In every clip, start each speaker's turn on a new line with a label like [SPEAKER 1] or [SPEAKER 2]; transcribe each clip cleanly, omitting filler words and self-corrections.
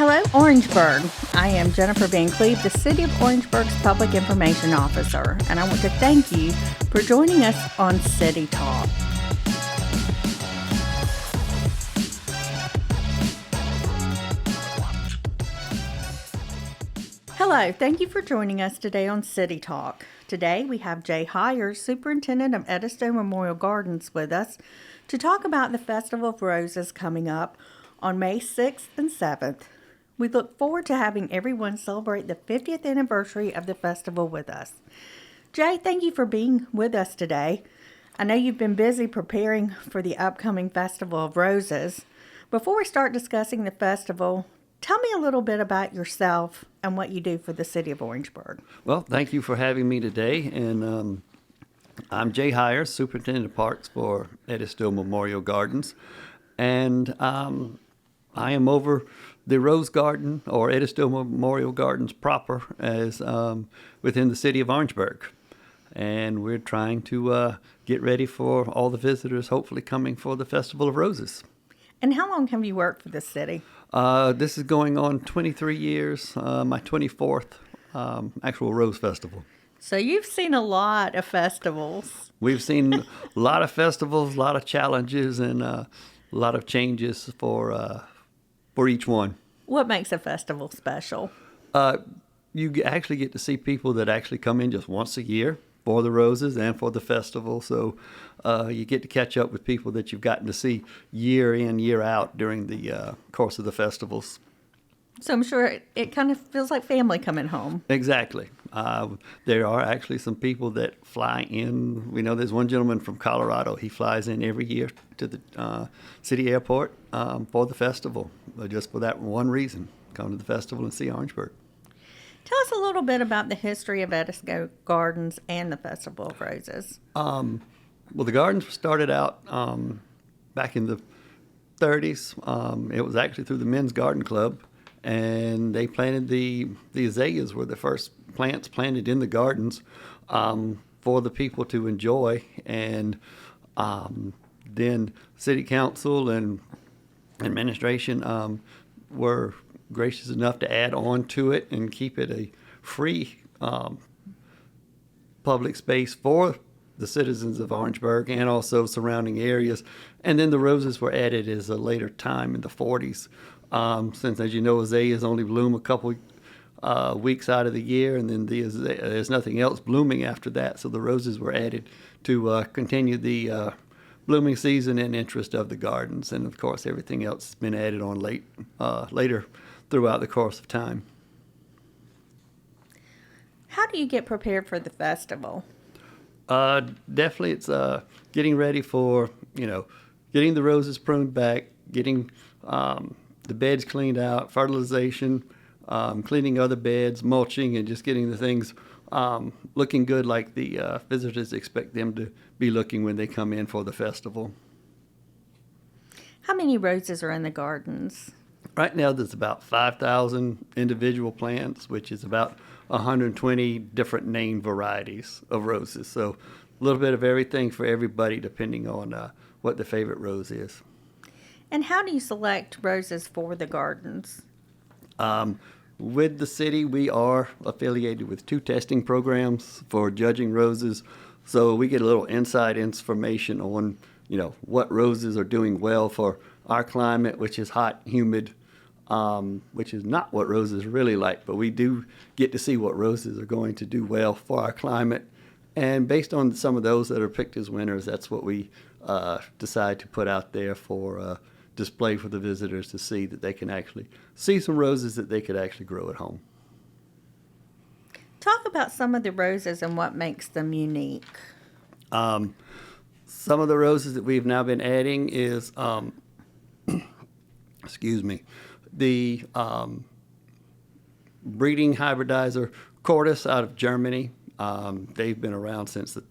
[SPEAKER 1] Hello, Orangeburg. I am Jennifer Van Cleve, the City of Orangeburg's Public Information Officer, and I want to thank you for joining us on City Talk. Hello, thank you for joining us today on City Talk. Today we have Jay Hiers, Superintendent of Edisto Memorial Gardens, with us to talk about the Festival of Roses coming up on May 6th and 7th. We look forward to having everyone celebrate the 50th anniversary of the festival with us. Jay, thank you for being with us today. I know you've been busy preparing for the upcoming Festival of Roses. Before we start discussing the festival, tell me a little bit about yourself and what you do for the City of Orangeburg.
[SPEAKER 2] Well, thank you for having me today. And I'm Jay Hiers, Superintendent of Parks for Edisto Memorial Gardens. And I am over the Rose Garden, or Edisto Memorial Gardens proper, as within the City of Orangeburg. And we're trying to get ready for all the visitors hopefully coming for the Festival of Roses.
[SPEAKER 1] And how long have you worked for the city?
[SPEAKER 2] This is going on 23 years, my 24th actual Rose Festival.
[SPEAKER 1] So you've seen a lot of festivals.
[SPEAKER 2] We've seen a lot of festivals, a lot of challenges, and a lot of changes for each one.
[SPEAKER 1] What makes a festival special?
[SPEAKER 2] You actually get to see people that actually come in just once a year for the roses and for the festival. So you get to catch up with people that you've gotten to see year in, year out during the course of the festivals.
[SPEAKER 1] So I'm sure it kind of feels like family coming home.
[SPEAKER 2] Exactly. There are actually some people that fly in. We know there's one gentleman from Colorado. He flies in every year to the city airport for the festival, just for that one reason, come to the festival and see Orangeburg.
[SPEAKER 1] Tell us a little bit about the history of Edisto Gardens and the Festival of Roses.
[SPEAKER 2] Well, the gardens started out back in the 30s. It was actually through the Men's Garden Club, and they planted the azaleas were the first plants planted in the gardens for the people to enjoy. And then city council and administration were gracious enough to add on to it and keep it a free public space for the citizens of Orangeburg and also surrounding areas. And then the roses were added as a later time in the 40s. Since, as you know, azaleas only bloom a couple weeks out of the year, and then there's nothing else blooming after that. So the roses were added to continue the blooming season and interest of the gardens. And, of course, everything else has been added on later throughout the course of time.
[SPEAKER 1] How do you get prepared for the festival?
[SPEAKER 2] Definitely it's getting ready for, getting the roses pruned back, getting the beds cleaned out, fertilization, cleaning other beds, mulching, and just getting the things looking good like the visitors expect them to be looking when they come in for the festival.
[SPEAKER 1] How many roses are in the gardens?
[SPEAKER 2] Right now there's about 5,000 individual plants, which is about 120 different named varieties of roses. So a little bit of everything for everybody depending on what the favorite rose is.
[SPEAKER 1] And how do you select roses for the gardens?
[SPEAKER 2] With the city, we are affiliated with 2 testing programs for judging roses. So we get a little inside information on, what roses are doing well for our climate, which is hot, humid, which is not what roses really like. But we do get to see what roses are going to do well for our climate. And based on some of those that are picked as winners, that's what we decide to put out there for display for the visitors to see, that they can actually see some roses that they could actually grow at home.
[SPEAKER 1] Talk about some of the roses and what makes them unique.
[SPEAKER 2] Some of the roses that we've now been adding is, the breeding hybridizer Cortis out of Germany. They've been around since the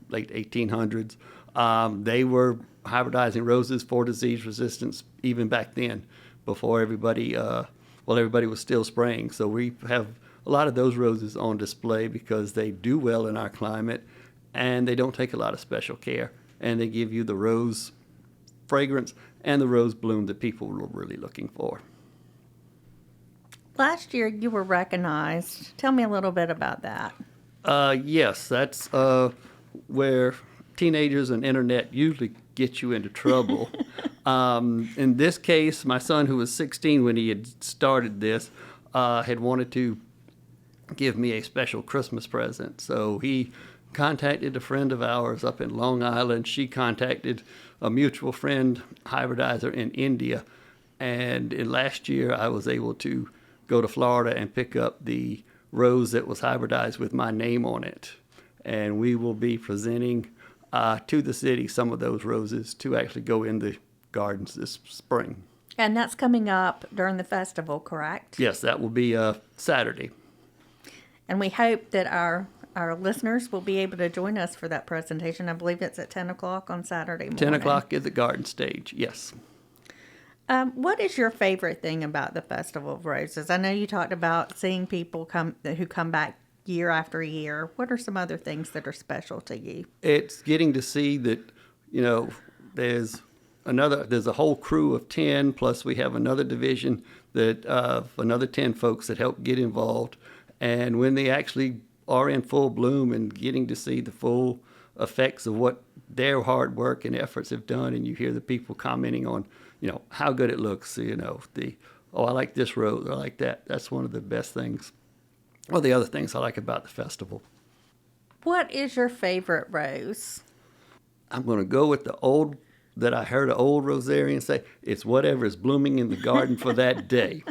[SPEAKER 2] late 1800s. They were hybridizing roses for disease resistance even back then, before everybody was still spraying. So we have a lot of those roses on display because they do well in our climate and they don't take a lot of special care, and they give you the rose fragrance and the rose bloom that people were really looking for.
[SPEAKER 1] Last year you were recognized. Tell me a little bit about that.
[SPEAKER 2] Yes, that's where teenagers and internet usually get you into trouble. In this case, my son, who was 16 when he had started this, had wanted to give me a special Christmas present. So he contacted a friend of ours up in Long Island. She contacted a mutual friend, hybridizer in India. And last year I was able to go to Florida and pick up the rose that was hybridized with my name on it. And we will be presenting to the city some of those roses to actually go in the gardens this spring.
[SPEAKER 1] And that's coming up during the festival, correct?
[SPEAKER 2] Yes, that will be Saturday.
[SPEAKER 1] And we hope that our listeners will be able to join us for that presentation. I believe it's at 10 o'clock on Saturday morning.
[SPEAKER 2] 10 o'clock at the garden stage, yes.
[SPEAKER 1] What is your favorite thing about the Festival of Roses? I know you talked about seeing people who come back year after year. What are some other things that are special to you?
[SPEAKER 2] It's getting to see that, there's a whole crew of 10, plus we have another division that another 10 folks that help get involved. And when they actually are in full bloom and getting to see the full effects of what their hard work and efforts have done, and you hear the people commenting on, how good it looks, I like this rose, I like that. That's one of the best things, or the other things I like about the festival.
[SPEAKER 1] What is your favorite rose?
[SPEAKER 2] I'm going to go with that I heard an old rosarian say, it's whatever is blooming in the garden for that day.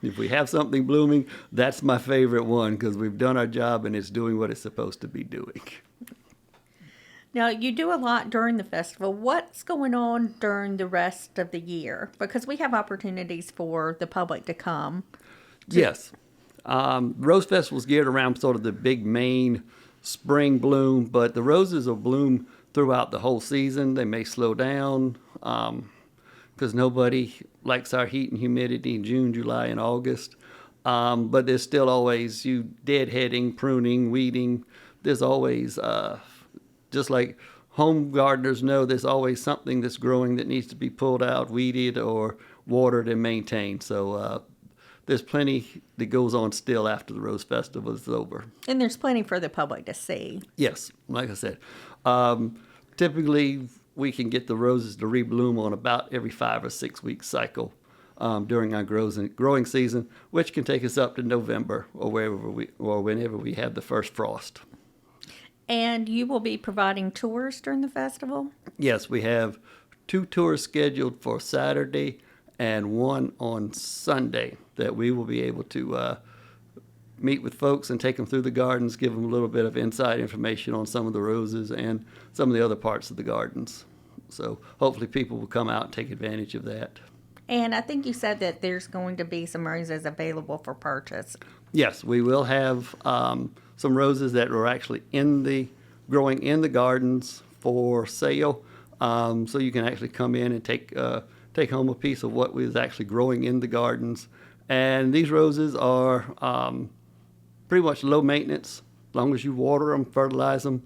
[SPEAKER 2] If we have something blooming, that's my favorite one because we've done our job and it's doing what it's supposed to be doing.
[SPEAKER 1] Now, you do a lot during the festival. What's going on during the rest of the year? Because we have opportunities for the public to come.
[SPEAKER 2] Yes. Rose Festival is geared around sort of the big main spring bloom, but the roses will bloom throughout the whole season. They may slow down because nobody likes our heat and humidity in June, July, and August. But there's still always deadheading, pruning, weeding. There's always, just like home gardeners know, there's always something that's growing that needs to be pulled out, weeded, or watered and maintained. So there's plenty that goes on still after the Rose Festival is over.
[SPEAKER 1] And there's plenty for the public to see.
[SPEAKER 2] Yes, like I said. Typically, we can get the roses to rebloom on about every 5 or 6 week cycle during our growing season, which can take us up to November or whenever we have the first frost.
[SPEAKER 1] And you will be providing tours during the festival?
[SPEAKER 2] Yes, we have 2 tours scheduled for Saturday and 1 on Sunday that we will be able to meet with folks and take them through the gardens, give them a little bit of inside information on some of the roses and some of the other parts of the gardens. So hopefully people will come out and take advantage of that.
[SPEAKER 1] And I think you said that there's going to be some roses available for purchase.
[SPEAKER 2] Yes, we will have some roses that are actually growing in the gardens for sale. So you can actually come in and take home a piece of what was actually growing in the gardens. And these roses are pretty much low maintenance. As long as you water them, fertilize them,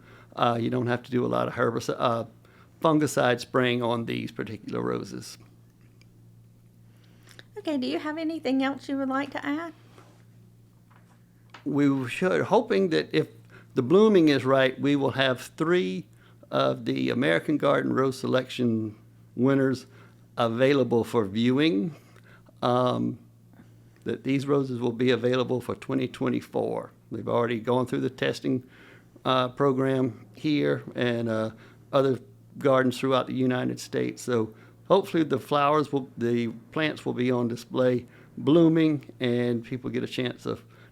[SPEAKER 2] you don't have to do a lot of fungicide spraying on these particular roses.
[SPEAKER 1] Okay, do you have anything else you would like to add?
[SPEAKER 2] We should, hoping that if the blooming is right, we will have 3 of the American Garden Rose Selection winners available for viewing. That these roses will be available for 2024. They've already gone through the testing program here and other gardens throughout the United States. So hopefully the plants will be on display blooming and people get a chance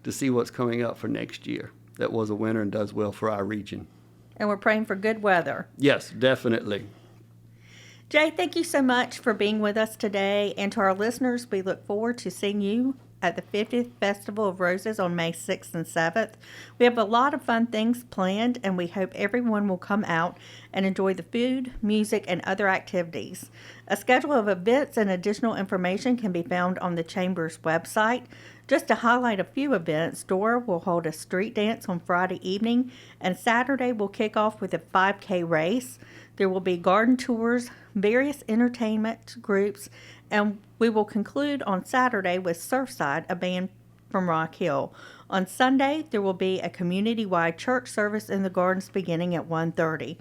[SPEAKER 2] to see what's coming up for next year. That was a winner and does well for our region.
[SPEAKER 1] And we're praying for good weather.
[SPEAKER 2] Yes, definitely.
[SPEAKER 1] Jay, thank you so much for being with us today. And to our listeners, we look forward to seeing you at the 50th Festival of Roses on May 6th and 7th. We have a lot of fun things planned, and we hope everyone will come out and enjoy the food, music, and other activities. A schedule of events and additional information can be found on the Chamber's website. Just to highlight a few events, Dora will hold a street dance on Friday evening, and Saturday will kick off with a 5K race. There will be garden tours, various entertainment groups, and we will conclude on Saturday with Surfside, a band from Rock Hill. On Sunday, there will be a community-wide church service in the gardens beginning at 1:30.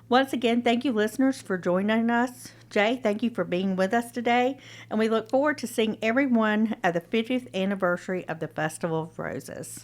[SPEAKER 1] Once again, thank you, listeners, for joining us. Jay, thank you for being with us today, and we look forward to seeing everyone at the 50th anniversary of the Festival of Roses.